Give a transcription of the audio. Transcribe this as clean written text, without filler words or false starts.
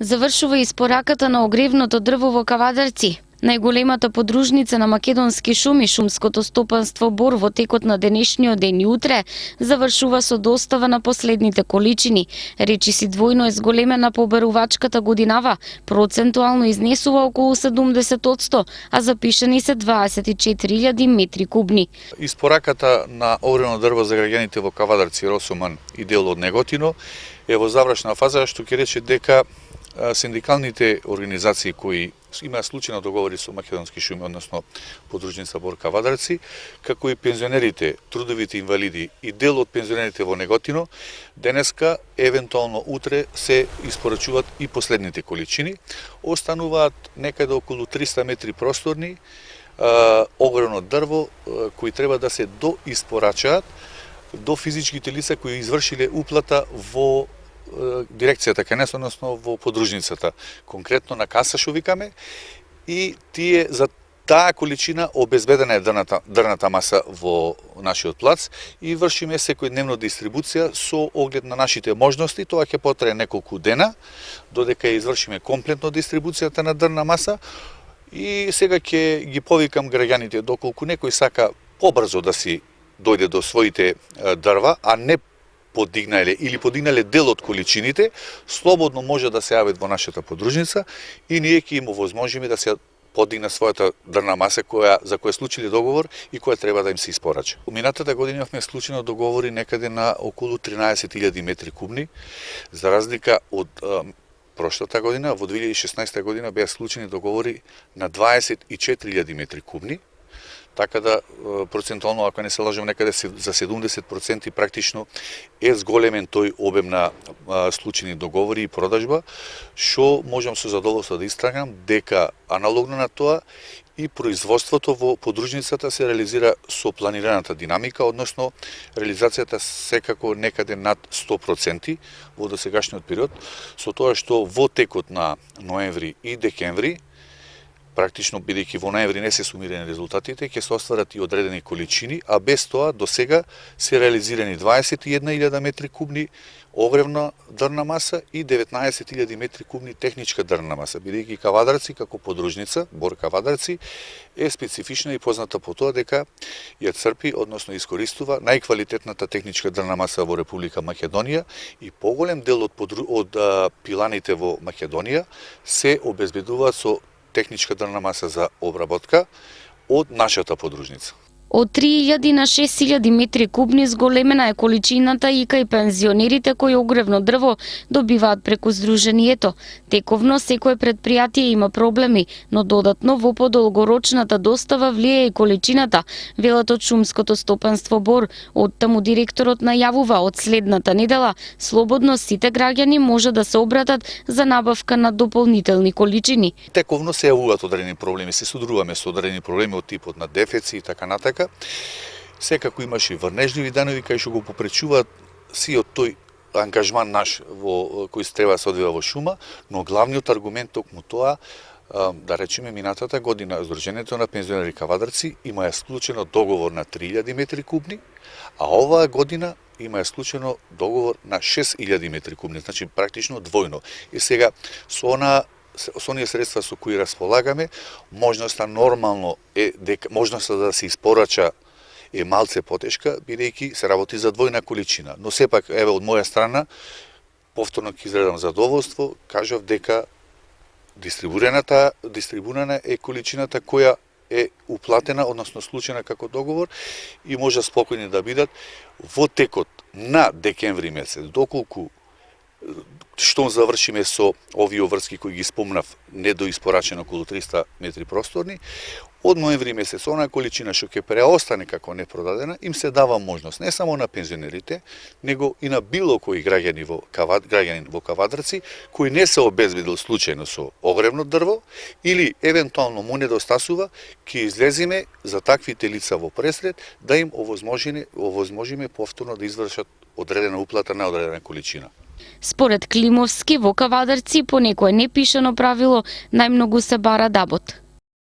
Завршува испораката на огревното дрво во Кавадарци. Најголемата подружница на македонски шуми, шумското стопанство Бор, во текот на денешниот ден и утре завршува со достава на последните количини. Речиси двојно е зголемена побарувачката годинава, процентуално изнесува околу 70%, а запишани се 24.000 метри кубни. Испораката на огревно дрво за граѓаните во Кавадарци, Росоман и дел од Неготино е во завршна фаза, што ќе рече дека синдикалните организации кои имаат случајни договори со македонски шуми, односно подружница Бор Кавадарци, како и пензионерите, трудовите инвалиди и дел од пензионерите во Неготино, денеска, евентуално утре, се испорачуваат и последните количини. Остануваат некаде околу 300 метри просторни огревно дрво кои треба да се доиспорачаат до физичките лица кои извршиле уплата во дирекцијата кај нас, односно во подружницата, конкретно на каса што викаме, и тие за таа количина обезбедена е дрната маса во нашиот плац и вршиме секојдневно дистрибуција со оглед на нашите можности. Тоа ќе потрае неколку дена додека ја извршиме комплетно дистрибуцијата на дрна маса и сега ќе ги повикам граѓаните доколку некој сака побрзо да си дојде до своите дрва, а не подигнале или подигнале дел од количините, слободно може да се јават во нашата подружница и ние ќе им овозможиме да се подигна својата дрна маса за која случиле договор и која треба да им се испорача. Минатата година имавме случајно договори некаде на околу 13.000 метри кубни, за разлика од прошлата година, во 2016 година беа случајни договори на 24.000 метри кубни. Така да, процентуално, ако не се лажам, некаде за 70% практично е зголемен тој обем на случајни договори и продажба, што можам со задоволство да истрагам дека аналогно на тоа и производството во подружницата се реализира со планираната динамика, односно реализацијата секако некаде над 100% во досегашниот период, со тоа што во текот на ноември и декември практично бидејќи во ноември не се сумирани резултатите, ќе се остварат и одредени количини, а без тоа до сега се реализирани 21.000 метри кубни огревна дрна маса и 19.000 метри кубни техничка дрна маса, бидејќи Кавадарци како подружница, Бор Кавадарци, е специфична и позната по тоа дека ја црпи, односно искористува најквалитетната техничка дрна маса во Република Македонија и поголем дел од пиланите во Македонија се обезбедуваат со техничка дрна маса за обработка од нашата подружница. Од 3.000 на 6.000 метри кубни зголемена е количината и кај пензионерите кои огревно дрво добиваат преку Сдруженијето. Тековно секое предпријатие има проблеми, но додатно во подолгорочната достава влијае и количината, велат од шумското стопанство Бор. Оттаму директорот најавува од следната недела слободно сите граѓани може да се обратат за набавка на дополнителни количини. Тековно се јавуваат одредени проблеми, се содруваме со одредени проблеми од типот на дефицит и така натака. Секако имаше и врнежливи данови кај што го попречуваат сиот тој ангажман наш кој се треба да се одвива во шума, но главниот аргумент токму тоа, да речеме минатата година Сдруженијето на пензионери Кавадарци има склучено договор на 3.000 метри кубни, а оваа година има склучено договор на 6.000 метри кубни, значи практично двојно. И сега со оние средства со кои располагаме, можноста нормално е дека можноста да се испорача е малце потешка, бидејќи се работи за двојна количина. Но сепак, еве, од моја страна, повторно ќе изредам задоволство, кажав дека дистрибурана е количината која е уплатена, односно случајна како договор и може спокојни да бидат во текот на декември месец, доколку што завршиме со овие врски кои ги спомнав, недоиспорачено околу 300 метри просторни, од ноември месец онаа количина што ќе преостане како непродадена, им се дава можност не само на пензионерите, него и на било кои граѓани во Кавадарци кои не се обезбедил случајно со огревно дрво или евентуално му недостасува, ќе излеземе за таквите лица во пресред да им овозможиме повторно да извршат одредена уплата на одредена количина. Според Климовски, во Кавадарци по некое непишано правило најмногу се бара дабот.